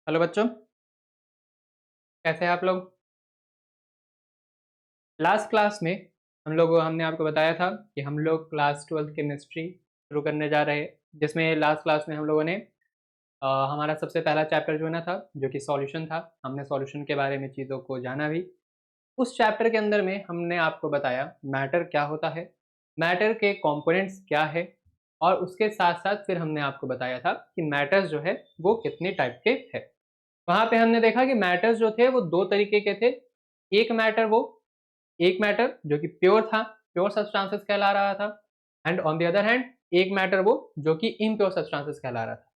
Hello बच्चों, कैसे हैं आप लोग। लास्ट क्लास में हमने आपको बताया था कि हम लोग क्लास 12 केमिस्ट्री शुरू करने जा रहे हैं, जिसमें लास्ट क्लास में हम लोगों ने हमारा सबसे पहला चैप्टर जो है ना था, जो कि सॉल्यूशन था। हमने सॉल्यूशन के बारे में चीज़ों को जाना भी। उस चैप्टर के अंदर में हमने आपको बताया मैटर क्या होता है, मैटर के कंपोनेंट्स क्या है, और उसके साथ साथ फिर हमने आपको बताया था कि मैटर्स जो है वो कितने टाइप के है। वहाँ पे हमने देखा कि मैटर्स जो थे वो दो तरीके के थे। एक मैटर वो एक मैटर जो कि प्योर था, प्योर सब्सटेंसेस कहला रहा था। And on the other hand एक मैटर वो जो कि इम्प्योर सब्सटेंसेस कहला रहा था।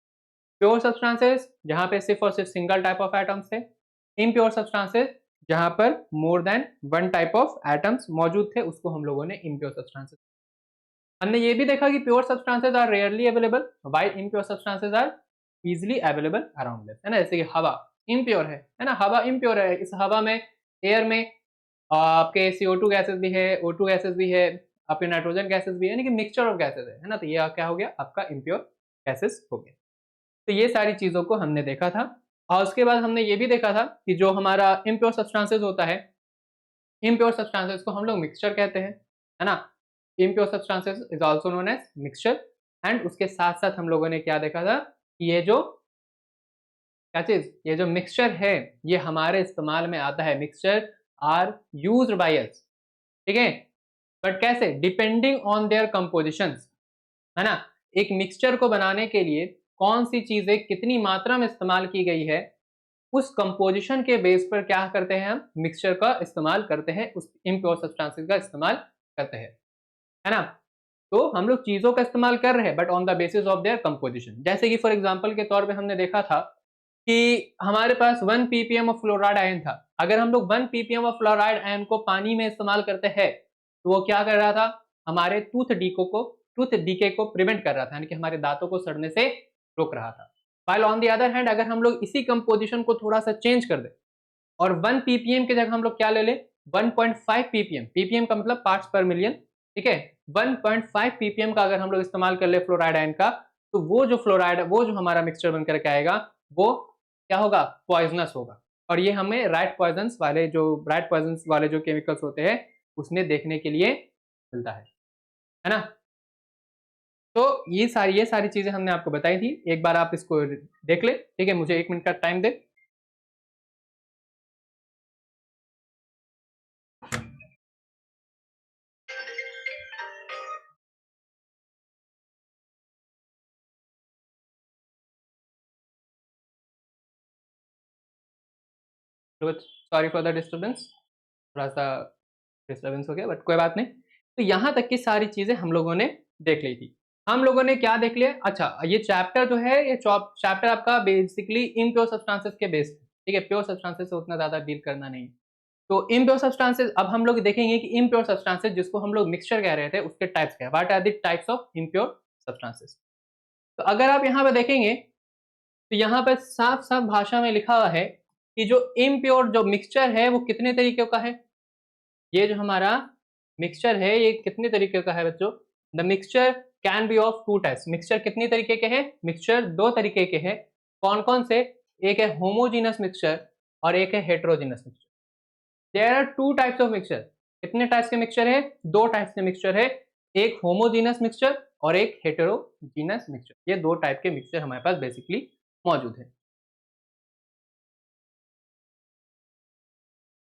प्योर सब्सटेंसेस जहाँ पे सिर्फ और सिर्फ सिंगल टाइप ऑफ एटम्स थे, इम्प्योर सब्सटेंसेस जहाँ पर more than one type of atoms मौजूद थे, उसको हम लोगों ने इम्प्योर सब्सटेंसेस। हमने ये भी देखा कि pure substances are rarely available while impure substances are easily available around us, है ना। जैसे कि हवा इम्प्योर है ना, हवा इम्प्योर है। इस हवा में, एयर में आपके CO2 गैसेस भी है, O2 गैसेस भी है, आपके नाइट्रोजन गैसेस भी है, यानी कि मिक्सचर ऑफ गैसेस है ना। तो ये क्या हो गया, आपका इम्प्योर गैसेस हो गया। तो ये सारी चीज़ों को हमने देखा था। और उसके बाद हमने ये भी देखा था कि जो हमारा इम्प्योर सब्सटेंसेस होता है, इम्प्योर सब्सटेंसेस को हम लोग मिक्सचर कहते हैं, है ना। Impure substances is also known as mixture. And उसके साथ साथ हम लोगों ने क्या देखा था कि ये जो क्या चीज, ये जो मिक्सचर है ये हमारे इस्तेमाल में आता है। Mixture are used by us, ठीक है। बट कैसे, डिपेंडिंग ऑन देयर कंपोजिशंस, है ना। एक मिक्सचर को बनाने के लिए कौन सी चीजें कितनी मात्रा में इस्तेमाल की गई है, उस कंपोजिशन के बेस पर क्या करते हैं, हम मिक्सचर का इस्तेमाल करते हैं, उस इम्प्योर सब्सटेंसेस का इस्तेमाल करते हैं, है ना। तो हम लोग चीजों का इस्तेमाल कर रहे हैं but on the basis of their composition. जैसे कि फॉर एग्जांपल के तौर पे हमने देखा था कि हमारे पास 1 ppm ऑफ फ्लोराइड आयन था। अगर हम लोग 1 ppm ऑफ फ्लोराइड आयन को पानी में इस्तेमाल करते हैं तो वो क्या कर रहा था, हमारे टूथ डीके को प्रिवेंट कर रहा था, यानी कि हमारे दांतों को सड़ने से रोक रहा था। While on the other hand अगर हम लोग इसी कंपोजिशन को थोड़ा सा चेंज कर दे और 1 ppm की जगह हम लोग क्या ले लें, 1.5 ppm, ppm का मतलब पार्ट्स पर मिलियन, ठीक है। 1.5 ppm का अगर हम लोग इस्तेमाल कर ले फ्लोराइड आयन का, तो वो जो फ्लोराइड, वो जो हमारा मिक्सचर बनकर के आएगा वो क्या होगा, पॉइजनस होगा। और ये हमें राइट पॉइजनस वाले जो केमिकल्स होते हैं उसमें देखने के लिए मिलता है ना। तो ये सारी चीजें हमने आपको बताई थी। एक बार आप इसको देख ले, ठीक है। मुझे 1 मिनट का time they. Sorry for the disturbance, थोड़ा सा डिस्टर्बेंस हो गया बट कोई बात नहीं। तो यहाँ तक की सारी चीजें हम लोगों ने देख ली थी। हम लोगों ने क्या देख लिया, अच्छा ये चैप्टर जो है, ये चैप्टर आपका बेसिकली इम्प्योर सब्सटेंसेस के बेस पे, ठीक है। प्योर सब्सटेंसेस से उतना ज्यादा डील करना नहीं। तो इम्प्योर सब्सटेंसेस अब हम लोग देखेंगे कि इम्प्योर सब्सटेंसेस जिसको हम लोग मिक्सचर कह रहे थे उसके टाइप्स क्या है, what are the types of impure substances. तो अगर आप यहाँ पे देखेंगे तो यहाँ पे साफ साफ भाषा में लिखा हुआ है कि जो इम्प्योर जो मिक्सचर है वो कितने तरीके का है। ये जो हमारा मिक्सचर है ये कितने तरीके का है बच्चों, the mixture can be of two types. Mixture कितनी तरीके के हैं, मिक्सचर दो तरीके के हैं। कौन कौन से, एक है होमोजीनस मिक्सचर और एक है heterogeneous mixture. There are two types of mixture. कितने टाइप्स के मिक्सचर है, दो टाइप्स के मिक्सचर है। एक होमोजीनस मिक्सचर और एक हेटेरोजीनस मिक्सचर। ये दो टाइप के मिक्सचर हमारे पास बेसिकली मौजूद है।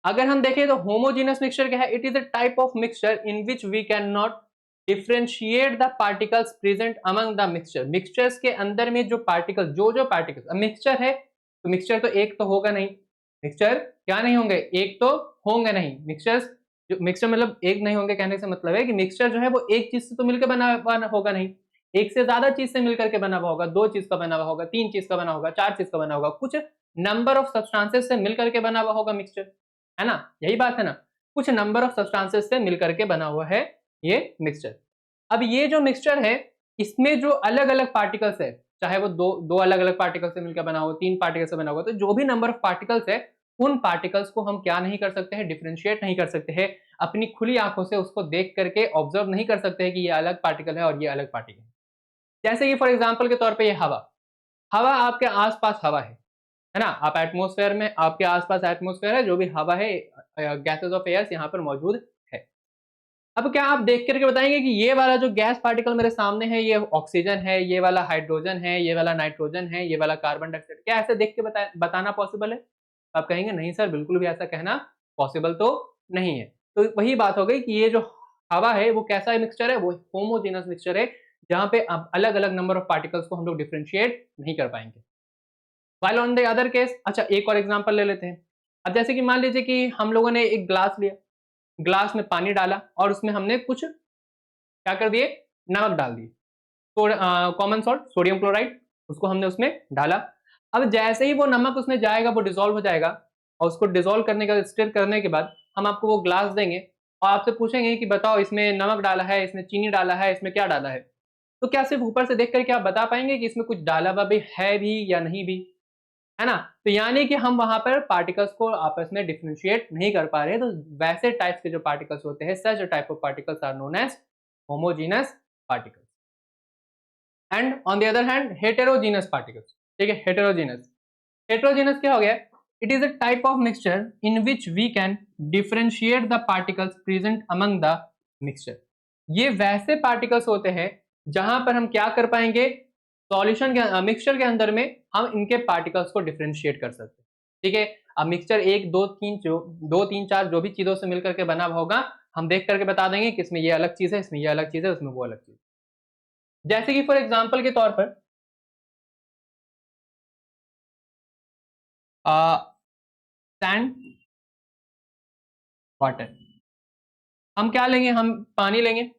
अगर हम देखें तो होमोजेनस मिक्सचर क्या है, it is a type of mixture in which we can not differentiate the particles present among the mixture. Mixtures के अंदर में जो पार्टिकल, जो पार्टिकल्स, मिक्सचर है तो मिक्सचर तो एक तो होगा नहीं। मिक्सचर क्या नहीं होंगे, एक तो होंगे नहीं। मिक्सचर्स जो मिक्सचर मतलब एक नहीं होंगे कहने से मतलब है कि मिक्सचर जो है वो एक चीज से तो मिलकर बना होगा नहीं, एक से ज्यादा चीज से मिलकर के बना हुआ होगा, दो चीज का बना हुआ होगा, तीन चीज का बना होगा, चार चीज का बना होगा, कुछ नंबर ऑफ सब्सटेंसेस से मिलकर के बना हुआ होगा मिक्सचर, है ना। यही बात है ना, कुछ नंबर ऑफ सब्सटेंसेस से मिलकर के बना हुआ है ये मिक्सचर। अब ये जो मिक्सचर है इसमें जो अलग अलग पार्टिकल्स है, चाहे वो दो दो अलग अलग पार्टिकल से मिलकर बना हो, तीन पार्टिकल से बना हो, तो जो भी नंबर ऑफ पार्टिकल्स है उन पार्टिकल्स को हम क्या नहीं कर सकते हैं, डिफ्रेंशिएट नहीं कर सकते हैं। अपनी खुली आंखों से उसको देख करके ऑब्जर्व नहीं कर सकते हैं कि ये अलग पार्टिकल है और ये अलग पार्टिकल है। जैसे कि फॉर एग्जाम्पल के तौर पर ये हवा, हवा आपके आसपास हवा है है ना। आप एटमॉस्फेयर में, आपके आसपास एटमॉस्फेयर है, जो भी हवा है, गैसेस ऑफ एयर्स यहाँ पर मौजूद है। अब क्या आप देख करके बताएंगे कि ये वाला जो गैस पार्टिकल मेरे सामने है ये ऑक्सीजन है, ये वाला हाइड्रोजन है, ये वाला नाइट्रोजन है, ये वाला कार्बन डाइऑक्साइड, क्या ऐसे देख के बताना पॉसिबल है? आप कहेंगे नहीं सर, बिल्कुल भी ऐसा कहना पॉसिबल तो नहीं है। तो वही बात हो गई कि ये जो हवा है वो कैसा मिक्सचर है, वो होमोजेनस मिक्सचर है, जहां पे अब अलग अलग नंबर ऑफ पार्टिकल्स को हम लोग डिफ्रेंशिएट नहीं कर पाएंगे। While on the other case, अच्छा एक और एग्जांपल ले लेते हैं। अब जैसे कि मान लीजिए कि हम लोगों ने एक ग्लास लिया, ग्लास में पानी डाला और उसमें हमने कुछ क्या कर दिए, नमक डाल दिए, तो कॉमन सॉल्ट सोडियम क्लोराइड, उसको हमने उसमें डाला। अब जैसे ही वो नमक उसमें जाएगा वो डिसॉल्व हो जाएगा, और उसको डिसॉल्व करने का, स्टिर करने के बाद हम आपको वो ग्लास देंगे और आपसे पूछेंगे कि बताओ इसमें नमक डाला है, इसमें चीनी डाला है, इसमें क्या डाला है। तो क्या सिर्फ ऊपर से देख करके आप बता पाएंगे कि इसमें कुछ डाला हुआ भी है भी या नहीं भी, है ना। तो यानी कि हम वहां पर पार्टिकल्स को आपस में डिफरेंशिएट नहीं कर पा रहे। तो वैसे टाइप्स के जो पार्टिकल्स होते हैं, such type of particles are known as homogeneous particles. And on the other hand heterogeneous particles, ठीक है। हेटेरोजीनस, हेटेरोजीनस क्या हो गया, it is a type of mixture in which we can differentiate the particles present among the mixture. ये वैसे particles होते हैं जहां पर हम क्या कर पाएंगे, सॉल्यूशन के, मिक्सचर के अंदर में हम इनके पार्टिकल्स को डिफरेंशिएट कर सकते हैं, ठीक है। अब मिक्सचर एक दो तीन जो दो तीन चार जो भी चीजों से मिलकर के बना हुआ होगा, हम देख करके बता देंगे कि इसमें ये अलग चीज है, इसमें ये अलग चीज है, उसमें वो अलग चीज। जैसे कि फॉर एग्जाम्पल के तौर पर सैंड, वाटर, हम क्या लेंगे, हम पानी लेंगे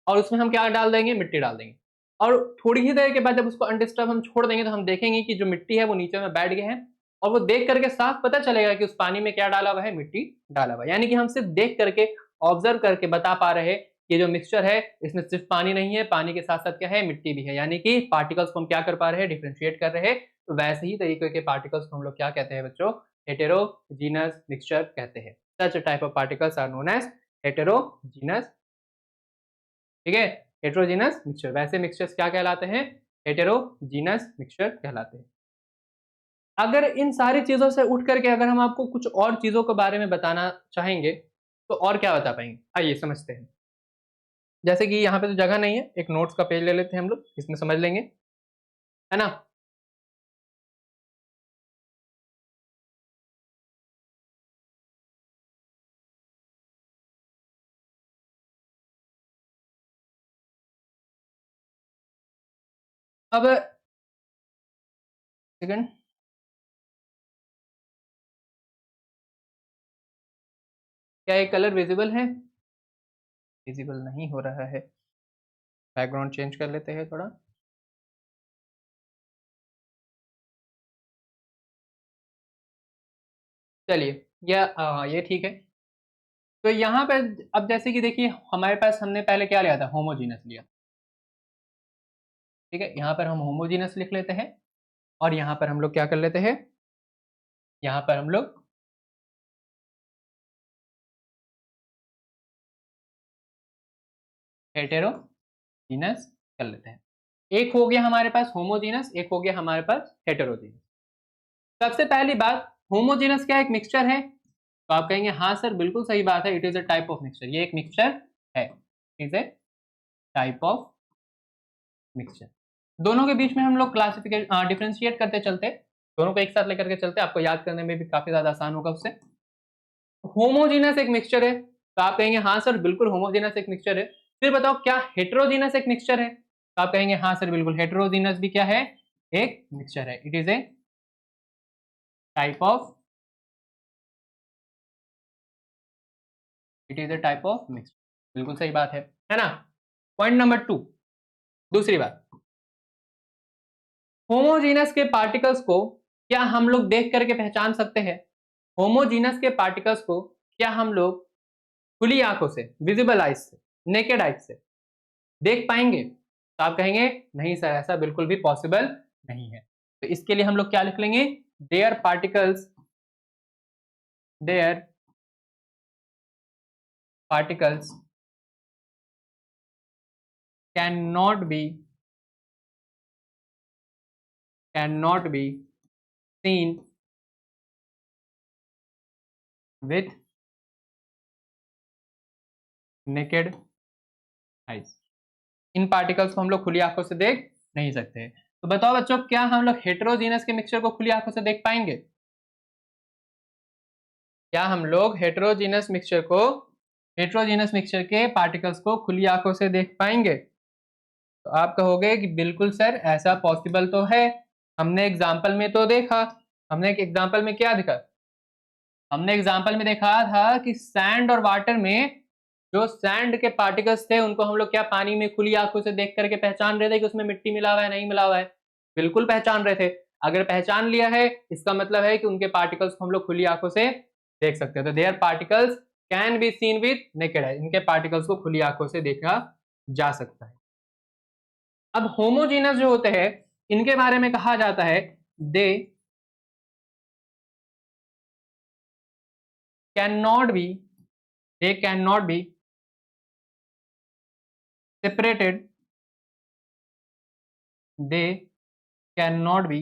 और उसमें हम क्या डाल देंगे, मिट्टी डाल देंगे, और थोड़ी ही देर के बाद जब उसको अनडिस्टर्ब हम छोड़ देंगे तो हम देखेंगे कि जो मिट्टी है वो नीचे में बैठ गए हैं, और वो देख करके साफ पता चलेगा कि उस पानी में क्या डाला हुआ है, मिट्टी डाला हुआ है। यानी कि हम सिर्फ देख करके, ऑब्जर्व करके बता पा रहे हैं कि जो मिक्सचर है इसमें सिर्फ पानी नहीं है, पानी के साथ साथ क्या है, मिट्टी भी है। यानी कि पार्टिकल्स को हम क्या कर पा रहे हैं, डिफ्रेंशिएट कर रहे हैं। तो वैसे ही तरीके के पार्टिकल्स को हम लोग क्या कहते हैं बच्चों, हेटेरोजीनस मिक्सचर कहते हैं। Such type of particles are known as heterogeneous, ठीक है। हेटेरोजीनस मिक्सचर, वैसे मिक्सचर्स क्या कहलाते हैं, हेटेरोजीनस मिक्सचर कहलाते हैं। अगर इन सारी चीजों से उठ करके अगर हम आपको कुछ और चीजों के बारे में बताना चाहेंगे तो और क्या बता पाएंगे, आइए समझते हैं। जैसे कि यहाँ पे तो जगह नहीं है, एक नोट्स का पेज ले लेते हैं हम लोग, इसमें समझ लेंगे, है ना। अब सेकंड, क्या ये कलर विजिबल है, विजिबल नहीं हो रहा है, बैकग्राउंड चेंज कर लेते हैं थोड़ा। चलिए, ये ठीक है। तो यहाँ पे अब जैसे कि देखिए हमारे पास, हमने पहले क्या लिया था, होमोजीनस लिया, ठीक है। यहाँ पर हम होमोजीनस लिख लेते हैं और यहाँ पर हम लोग क्या कर लेते हैं, यहाँ पर हम लोग हेटेरोजीनस कर लेते हैं। एक हो गया हमारे पास होमोजीनस, एक हो गया हमारे पास हेटेरोजीनस। सबसे पहली बात, होमोजीनस क्या एक मिक्सचर है, तो आप कहेंगे हाँ सर बिल्कुल सही बात है, it is a type of mixture, ये एक मिक्सचर है, is a type of mixture. दोनों के बीच में हम लोग क्लासिफिकेशन डिफ्रेंशिएट करते चलते, दोनों को एक साथ लेकर के चलते, आपको याद करने में भी काफी ज्यादा आसान होगा उससे। होमोजीनस एक मिक्सचर है, तो आप कहेंगे हाँ सर बिल्कुल होमोजीनस एक मिक्सचर है। फिर बताओ क्या हेटेरोजीनस एक मिक्सचर है, तो आप कहेंगे हाँ सर बिल्कुल हेटेरोजीनस भी क्या है, एक मिक्सचर है, it is a type of, it is a type of mixture, बिल्कुल सही बात है ना। पॉइंट नंबर 2, दूसरी बात, होमोजीनस के पार्टिकल्स को क्या हम लोग देख करके पहचान सकते हैं, होमोजीनस के पार्टिकल्स को क्या हम लोग खुली आंखों से, विजिबल आइज से, नेकेड आइज से देख पाएंगे, तो आप कहेंगे नहीं सर ऐसा बिल्कुल भी पॉसिबल नहीं है। तो इसके लिए हम लोग क्या लिख लेंगे, there particles, there particles can not be, can not be seen with naked eyes. In particles को हम लोग खुली आंखों से देख नहीं सकते। तो बताओ बच्चों, क्या हम लोग हेटेरोजीनस के मिक्सचर को खुली आंखों से देख पाएंगे? क्या हम लोग हेटेरोजीनस मिक्सचर के पार्टिकल्स को खुली आंखों से देख पाएंगे? तो आप कहोगे कि बिल्कुल सर, ऐसा पॉसिबल तो है, हमने एग्जाम्पल में तो देखा। हमने एक एग्जाम्पल में क्या देखा? हमने एग्जाम्पल में देखा था कि सैंड और वाटर में जो सैंड के पार्टिकल्स थे उनको हम लोग क्या पानी में खुली आंखों से देख करके पहचान रहे थे कि उसमें मिट्टी मिला हुआ है, नहीं मिला हुआ है? बिल्कुल पहचान रहे थे। अगर पहचान लिया है, इसका मतलब है कि उनके पार्टिकल्स को हम लोग खुली आंखों से देख सकते हैं। तो there particles can be seen with naked eye, इनके पार्टिकल्स को खुली आंखों से देखा जा सकता है। अब होमोजीनस जो होते हैं, इनके बारे में कहा जाता है दे cannot be separated, they cannot be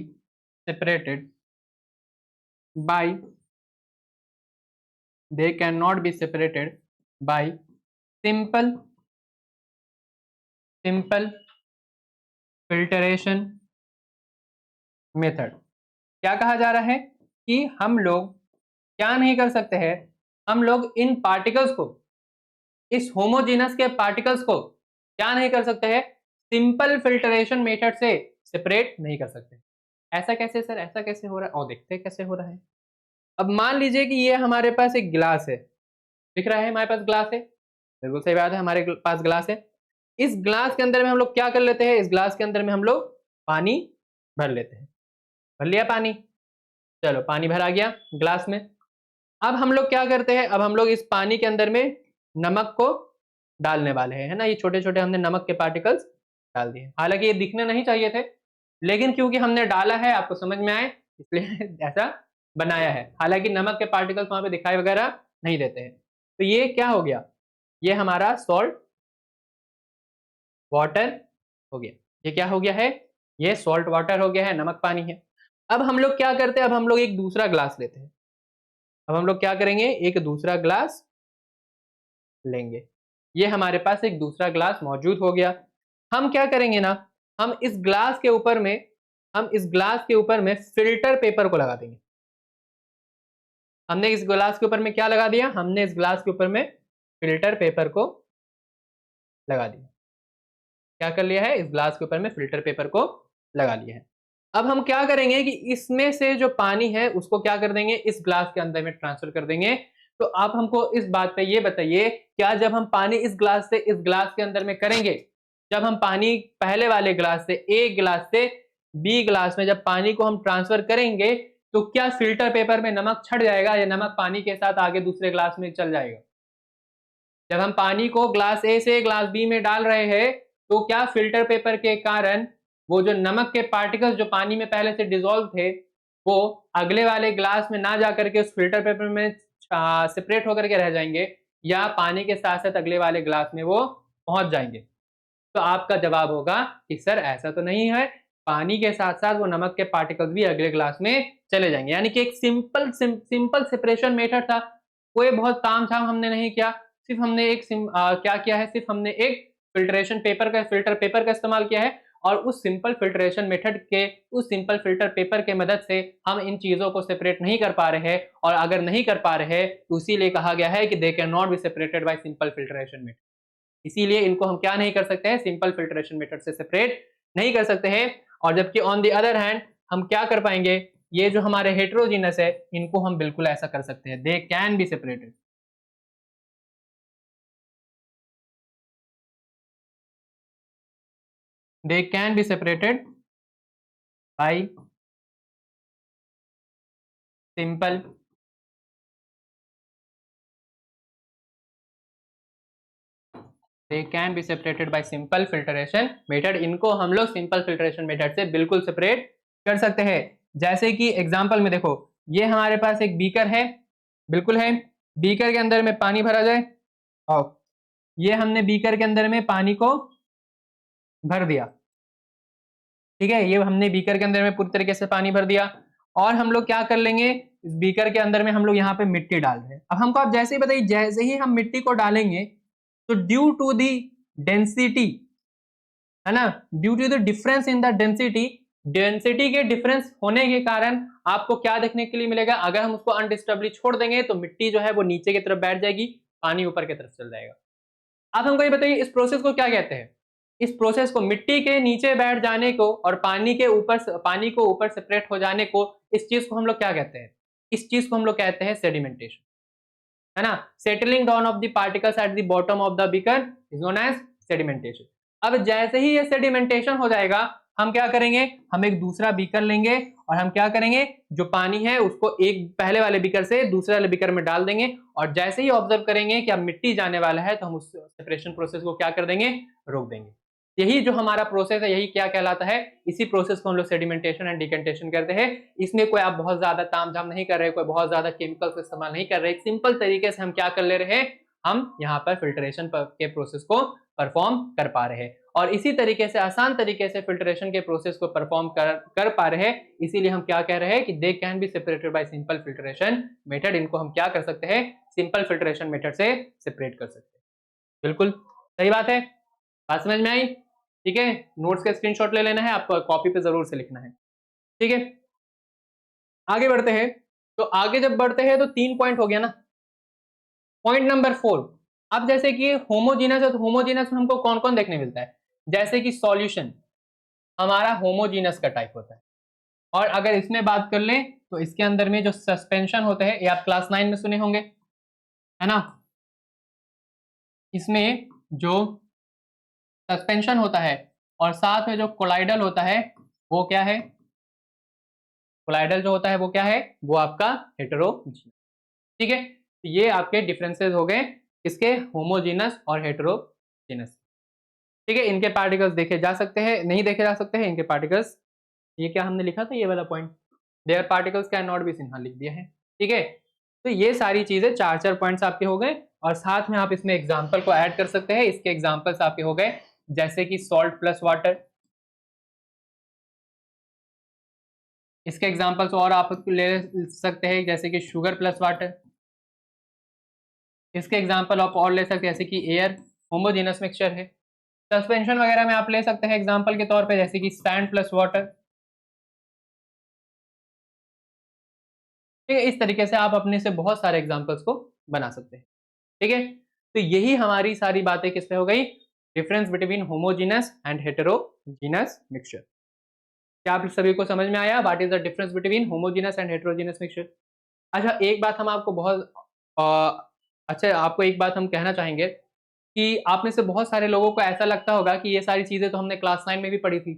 separated by simple filtration method। क्या कहा जा रहा है कि हम लोग क्या नहीं कर सकते हैं, हम लोग इन पार्टिकल्स को, इस होमोजीनस के पार्टिकल्स को क्या नहीं कर सकते हैं, सिंपल फिल्टरेशन मेथड से सेपरेट नहीं कर सकते। ऐसा कैसे सर, ऐसा कैसे हो रहा है? और देखते हैं कैसे हो रहा है। अब मान लीजिए कि ये हमारे पास एक गिलास है, दिख रहा है हमारे पास ग्लास है, बिल्कुल सही बात है, हमारे पास ग्लास है। इस ग्लास के अंदर में हम लोग क्या कर लेते हैं, इस ग्लास के अंदर में हम लोग पानी भर लेते हैं। भर लिया पानी, चलो पानी भरा गया ग्लास में। अब हम लोग क्या करते हैं, अब हम लोग इस पानी के अंदर में नमक को डालने वाले हैं, है ना। ये छोटे छोटे हमने नमक के पार्टिकल्स डाल दिए। हालांकि ये दिखने नहीं चाहिए थे, लेकिन क्योंकि हमने डाला है, आपको समझ में आए, इसलिए ऐसा बनाया है। हालांकि नमक के पार्टिकल्स वहां पे दिखाई वगैरह नहीं देते हैं। तो ये क्या हो गया, ये हमारा सॉल्ट वाटर हो गया। ये क्या हो गया है, ये सॉल्ट वाटर हो गया है, नमक पानी है। अब हम लोग क्या करते हैं, अब हम लोग एक दूसरा ग्लास लेते हैं। अब हम लोग क्या करेंगे, एक दूसरा ग्लास लेंगे। ये हमारे पास एक दूसरा ग्लास मौजूद हो गया। हम क्या करेंगे ना, हम इस ग्लास के ऊपर में फिल्टर पेपर को लगा देंगे। हमने इस ग्लास के ऊपर में क्या लगा दिया, हमने इस ग्लास के ऊपर में फिल्टर पेपर को लगा दिया। क्या कर लिया है, इस ग्लास के ऊपर में फिल्टर पेपर को लगा लिया है। अब हम क्या करेंगे कि इसमें से जो पानी है उसको क्या कर देंगे, इस ग्लास के अंदर में ट्रांसफर कर देंगे। तो आप हमको इस बात पे ये बताइए, क्या जब हम पानी इस ग्लास से इस ग्लास के अंदर में करेंगे, जब हम पानी पहले वाले ग्लास से ए ग्लास से बी ग्लास में जब पानी को हम ट्रांसफर करेंगे, तो क्या फिल्टर पेपर में नमक छट जाएगा या नमक पानी के साथ आगे दूसरे ग्लास में चल जाएगा? जब हम पानी को ग्लास ए से ग्लास बी में डाल रहे हैं, तो क्या फिल्टर पेपर के कारण वो जो नमक के पार्टिकल्स जो पानी में पहले से डिसॉल्व थे, वो अगले वाले ग्लास में ना जाकर के उस फिल्टर पेपर में सेपरेट होकर के रह जाएंगे, या पानी के साथ साथ अगले वाले ग्लास में वो पहुंच जाएंगे? तो आपका जवाब होगा कि सर ऐसा तो नहीं है, पानी के साथ साथ वो नमक के पार्टिकल्स भी अगले ग्लास में चले जाएंगे। यानी कि एक सिंपल सेपरेशन मेथड था, कोई बहुत ताम झाम हमने नहीं किया। सिर्फ हमने क्या किया है, सिर्फ हमने एक फिल्टर पेपर का इस्तेमाल किया है, और उस सिंपल फिल्ट्रेशन मेथड के, उस सिंपल फिल्टर पेपर के मदद से हम इन चीजों को सेपरेट नहीं कर पा रहे हैं। और अगर नहीं कर पा रहे हैं तो इसीलिए कहा गया है कि they can not be separated by simple filtration method. इसीलिए इनको हम क्या नहीं कर सकते हैं, सिंपल फिल्ट्रेशन मेथड से सेपरेट नहीं कर सकते हैं। और जबकि ऑन द अदर हैंड हम क्या कर पाएंगे, ये जो हमारे हेटेरोजीनस है, इनको हम बिल्कुल ऐसा कर सकते हैं, they can be separated. They can be separated by simple filtration method। इनको हम लोग सिंपल फिल्ट्रेशन मेथड से बिल्कुल सेपरेट कर सकते हैं। जैसे कि एग्जांपल में देखो, ये हमारे पास एक बीकर है, बिल्कुल है, बीकर के अंदर में पानी भरा जाए, और ये हमने बीकर के अंदर में पानी को भर दिया, ठीक है, ये हमने बीकर के अंदर में पूरी तरीके से पानी भर दिया। और हम लोग क्या कर लेंगे, इस बीकर के अंदर में हम लोग यहाँ पे मिट्टी डाल रहे हैं। अब हमको आप जैसे ही बताइए, जैसे ही हम मिट्टी को डालेंगे तो ड्यू टू दी डेंसिटी, है ना, due to the difference in the density के डिफरेंस होने के कारण आपको क्या देखने के लिए मिलेगा, अगर हम उसको अनडिस्टर्बली छोड़ देंगे तो मिट्टी जो है वो नीचे की तरफ बैठ जाएगी, पानी ऊपर की तरफ चल जाएगा। आप हमको ये बताइए इस प्रोसेस को क्या कहते हैं? इस प्रोसेस को, मिट्टी के नीचे बैठ जाने को और पानी को ऊपर सेपरेट हो जाने को, इस चीज को हम लोग क्या कहते हैं? इस चीज को हम लोग कहते हैं सेडिमेंटेशन, है ना। Settling down of the particles at the bottom of the beaker is known as sedimentation. अब जैसे ही ये सेडिमेंटेशन हो जाएगा, हम क्या करेंगे, हम एक दूसरा बीकर लेंगे और हम क्या करेंगे, जो पानी है उसको एक पहले वाले बीकर से दूसरे वाले बीकर में डाल देंगे और जैसे ही ऑब्जर्व करेंगे कि अब मिट्टी जाने वाला है तो हम उस सेपरेशन प्रोसेस को क्या कर देंगे, रोक देंगे। यही जो हमारा प्रोसेस है, यही क्या कहलाता है, इसी प्रोसेस को हम लोग सेडिमेंटेशन एंड डिकेंटेशन करते हैं। इसमें कोई आप बहुत ज्यादा तामझाम नहीं कर रहे, कोई बहुत ज्यादा केमिकल्स का इस्तेमाल नहीं कर रहे, एक सिंपल तरीके से हम क्या कर ले रहे हैं, हम यहाँ पर फिल्ट्रेशन के प्रोसेस को परफॉर्म कर पा रहे हैं और इसी तरीके से आसान तरीके से फिल्ट्रेशन के प्रोसेस को परफॉर्म कर पा रहे हैं। इसीलिए हम क्या कह रहे हैं कि they can be separated by simple filtration method. इनको हम क्या कर सकते हैं, सिंपल फिल्ट्रेशन मेथड से सेपरेट कर सकते हैं। बिल्कुल सही बात है, बात समझ में आई? ठीक है, नोट्स का स्क्रीनशॉट ले लेना है, आपको कॉपी पे जरूर से लिखना है। ठीक है, आगे बढ़ते हैं। तो आगे जब बढ़ते हैं तो 3 पॉइंट हो गया ना। पॉइंट नंबर 4, अब जैसे कि होमोजीनस है तो होमोजीनस में हमको कौन कौन देखने मिलता है, जैसे कि सॉल्यूशन हमारा होमोजीनस का टाइप होता है। और अगर इसमें बात कर लें तो इसके अंदर में जो सस्पेंशन होते हैं, ये आप क्लास 9 में सुने होंगे, है ना। इसमें जो सस्पेंशन होता है और साथ में जो कोलाइडल होता है वो क्या है, कोलाइडल जो होता है वो क्या है, वो आपका हेटेरोजीनस। ठीक है, तो ये आपके डिफरेंसेस हो गए किसके, होमोजीनस और हेटेरोजीनस। ठीक है, इनके पार्टिकल्स देखे जा सकते हैं, नहीं देखे जा सकते हैं इनके पार्टिकल्स। ये क्या हमने लिखा था, ये वाला point, there particles can not be seen, हाँ लिख दिया है। ठीक है, तो ये सारी चीजें 4 पॉइंट्स आपके हो गए और साथ में आप इसमें एग्जाम्पल को ऐड कर सकते हैं। इसके एग्जाम्पल्स आपके हो गए जैसे कि सॉल्ट प्लस वाटर, इसके एग्जाम्पल्स और आप ले सकते हैं जैसे कि शुगर प्लस वाटर, इसके एग्जाम्पल आप और ले सकते हैं जैसे कि एयर, होमोजेनस मिक्सचर है। सस्पेंशन वगैरह में आप ले सकते हैं एग्जाम्पल के तौर पे जैसे कि सैंड प्लस वाटर। ठीक है, इस तरीके से आप अपने से बहुत सारे एग्जाम्पल्स को बना सकते हैं। ठीक है, तो यही हमारी सारी बातें किस पे हो गई, difference between homogeneous and heterogeneous mixture. क्या आप सभी को समझ में आया, what is the difference between homogeneous and heterogeneous mixture? अच्छा, एक बात हम आपको बहुत आपको एक बात हम कहना चाहेंगे कि आप में से बहुत सारे लोगों को ऐसा लगता होगा कि ये सारी चीजें तो हमने क्लास 9 में भी पढ़ी थी,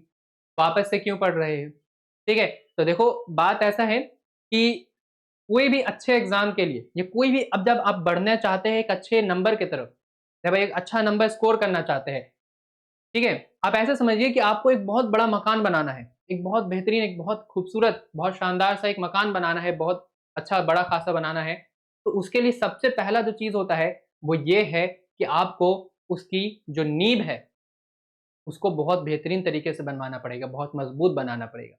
वापस से क्यों पढ़ रहे हैं। ठीक है, तो देखो बात ऐसा है कि कोई भी अच्छे एग्जाम के लिए, ये कोई भी, अब जब आप बढ़ना चाहते हैं एक अच्छे नंबर की तरफ, जब एक अच्छा नंबर स्कोर करना चाहते हैं, ठीक है, आप ऐसे समझिए कि आपको एक बहुत बड़ा मकान बनाना है, एक बहुत बेहतरीन, एक बहुत खूबसूरत, बहुत शानदार सा एक मकान बनाना है, बहुत अच्छा बड़ा खासा बनाना है। तो उसके लिए सबसे पहला जो चीज होता है वो ये है कि आपको उसकी जो नींव है उसको बहुत बेहतरीन तरीके से बनवाना पड़ेगा, बहुत मजबूत बनाना पड़ेगा।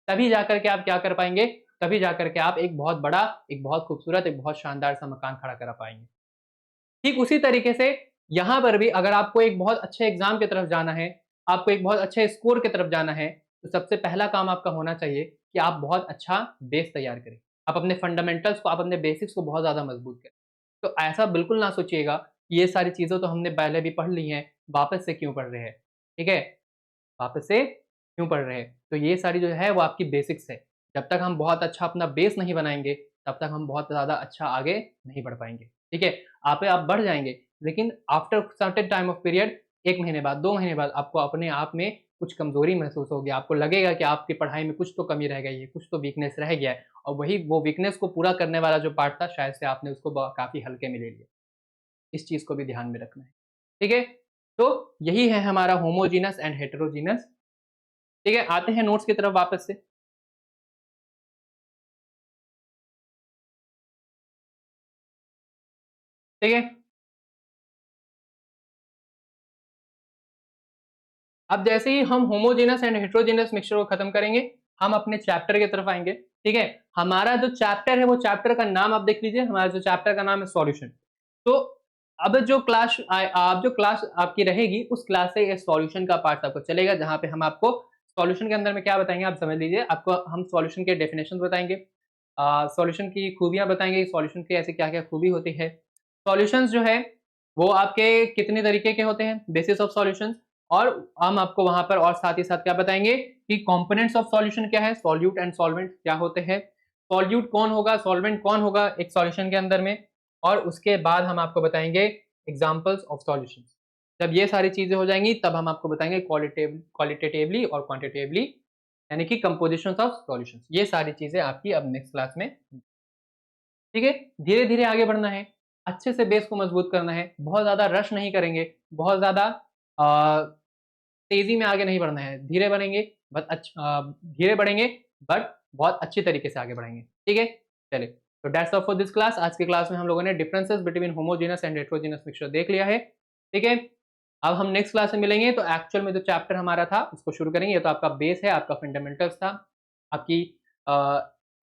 तभी जाकर के आप क्या कर पाएंगे, तभी जाकर के आप एक बहुत बड़ा, एक बहुत खूबसूरत, एक बहुत शानदार सा मकान खड़ा कर पाएंगे। ठीक उसी तरीके से यहाँ पर भी अगर आपको एक बहुत अच्छे एग्जाम की तरफ जाना है, आपको एक बहुत अच्छे स्कोर की तरफ जाना है, तो सबसे पहला काम आपका होना चाहिए कि आप बहुत अच्छा बेस तैयार करें। आप अपने फंडामेंटल्स को, आप अपने बेसिक्स को बहुत ज़्यादा मजबूत करें। तो ऐसा बिल्कुल ना सोचिएगा कि ये सारी चीज़ें तो हमने पहले भी पढ़ ली हैं, वापस से क्यों पढ़ रहे हैं। ठीक है, वापस से क्यों पढ़ रहे हैं, तो ये सारी जो है वो आपकी बेसिक्स है। जब तक हम बहुत अच्छा अपना बेस नहीं बनाएंगे तब तक हम बहुत ज़्यादा अच्छा आगे नहीं बढ़ पाएंगे। ठीक है, आप बढ़ जाएंगे लेकिन after certain time of period, 1 महीने बाद, 2 महीने बाद आपको अपने आप में कुछ कमजोरी महसूस होगी, आपको लगेगा कि आपकी पढ़ाई में कुछ तो कमी रह गई है, कुछ तो वीकनेस रह गया है और वही वो वीकनेस को पूरा करने वाला जो पार्ट था शायद से आपने उसको काफी हल्के में ले लिया। इस चीज को भी ध्यान में रखना है। ठीक है, तो यही है हमारा होमोजीनस एंड हेटेरोजीनस। ठीक है, आते हैं नोट्स की तरफ वापस से। ठीक है, अब जैसे ही हम होमोजेनस एंड हेटेरोजेनस मिक्सचर को खत्म करेंगे, हम अपने चैप्टर की तरफ आएंगे। ठीक है। हमारा जो चैप्टर है वो चैप्टर का नाम आप देख लीजिए, हमारा जो चैप्टर का नाम है सॉल्यूशन। तो अब जो क्लास आप जो क्लास आपकी रहेगी उस क्लास से ये सॉल्यूशन का पार्ट आपको चलेगा, जहाँ पे हम आपको सॉल्यूशन के अंदर में क्या बताएंगे आप समझ लीजिए। आपको हम सॉल्यूशन के डेफिनेशन बताएंगे, सॉल्यूशन की खूबियां बताएंगे, सॉल्यूशन की ऐसे क्या क्या खूबी होती है। सॉल्यूशंस जो है वो आपके कितने तरीके के होते हैं, बेसिस ऑफ सॉल्यूशंस। और हम आपको वहां पर और साथ ही साथ क्या बताएंगे कि कंपोनेंट्स ऑफ सॉल्यूशन क्या है, सॉल्यूट एंड सॉल्वेंट क्या होते हैं, सॉल्यूट कौन होगा, सॉल्वेंट कौन होगा एक सॉल्यूशन के अंदर में। और उसके बाद हम आपको बताएंगे एग्जांपल्स ऑफ सॉल्यूशंस। जब ये सारी चीजें हो जाएंगी तब हम आपको बताएंगे क्वालिटेटिवली और क्वांटिटेटिवली, यानी कि कंपोजिशन ऑफ सॉल्यूशंस। ये सारी चीजें आपकी अब नेक्स्ट क्लास में, ठीक है। धीरे धीरे आगे बढ़ना है, अच्छे से बेस को मजबूत करना है, बहुत ज्यादा रश नहीं करेंगे, बहुत ज्यादा तेजी में आगे नहीं बढ़ना है, धीरे बढ़ेंगे, धीरे बढ़ेंगे बट बहुत अच्छी तरीके से आगे बढ़ेंगे, ठीक है। चलिए, तो that's all for this class. आज की क्लास में हम लोगों ने differences between homogeneous and heterogeneous mixture देख लिया है, ठीक है। अब हम नेक्स्ट क्लास में मिलेंगे तो एक्चुअल में जो चैप्टर हमारा था उसको शुरू करेंगे। ये तो आपका बेस है, आपका फंडामेंटल्स था, आपकी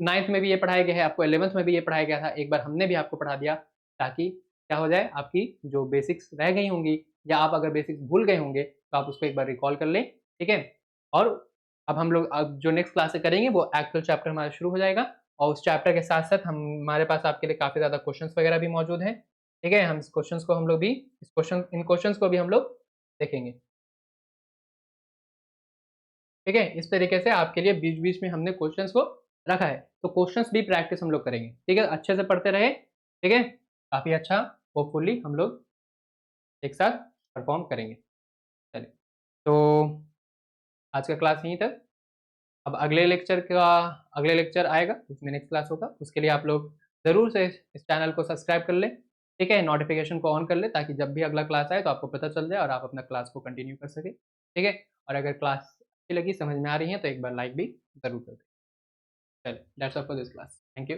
नाइन्थ में भी ये पढ़ाया गया है, आपको 11th में भी ये पढ़ाया गया था, एक बार हमने भी आपको पढ़ा दिया, ताकि क्या हो जाए, आपकी जो बेसिक्स रह गई होंगी या आप अगर बेसिक्स भूल गए होंगे तो आप उसको एक बार रिकॉल कर लें, ठीक है। और अब हम लोग अब जो नेक्स्ट क्लास से करेंगे वो एक्चुअल चैप्टर हमारा शुरू हो जाएगा, और उस चैप्टर के साथ साथ हमारे पास आपके लिए काफ़ी ज़्यादा क्वेश्चंस वगैरह भी मौजूद हैं, ठीक है। हम इस क्वेश्चंस को हम लोग भी इन क्वेश्चंस को भी हम लोग देखेंगे, ठीक है। इस तरीके से आपके लिए बीच बीच में हमने क्वेश्चंस को रखा है, तो क्वेश्चंस भी प्रैक्टिस हम लोग करेंगे, ठीक है। अच्छे से पढ़ते रहे, ठीक है, काफ़ी अच्छा, होपफुली हम लोग एक साथ परफॉर्म करेंगे। चलिए, तो आज का क्लास यहीं तक। अब अगले लेक्चर आएगा, उसमें नेक्स्ट क्लास होगा, उसके लिए आप लोग ज़रूर से इस चैनल को सब्सक्राइब कर लें, ठीक है, नोटिफिकेशन को ऑन कर लें, ताकि जब भी अगला क्लास आए तो आपको पता चल जाए और आप अपना क्लास को कंटिन्यू कर सकें, ठीक है। और अगर क्लास अच्छी लगी, समझ में आ रही है, तो एक बार लाइक भी ज़रूर कर दें। चलिए, that's all for this class, thank you.